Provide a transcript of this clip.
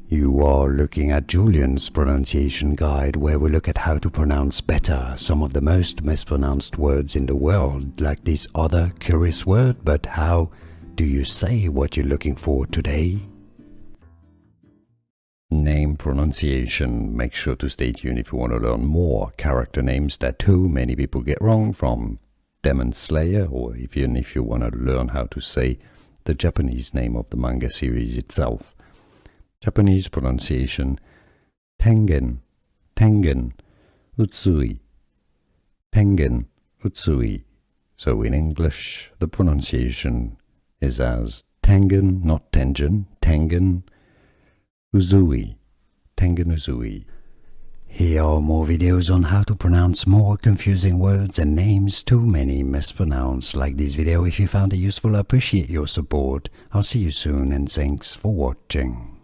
You are looking at Julian's pronunciation guide, where we look at how to pronounce better some of the most mispronounced words in the world, like this other curious word. But how do you say what you're looking for today? Name pronunciation. Make sure to stay tuned if you want to learn more character names that too many people get wrong, from Demon Slayer, or even if you want to learn how to say the Japanese name of the manga series itself. Japanese pronunciation: Tengen Uzui, Tengen Uzui. So in English, the pronunciation is as Tengen, not Tengen, Tengen Uzui, Tengen Uzui. Here are more videos on how to pronounce more confusing words and names too many mispronounced. Like this video if you found it useful. I appreciate your support. I'll see you soon, and thanks for watching.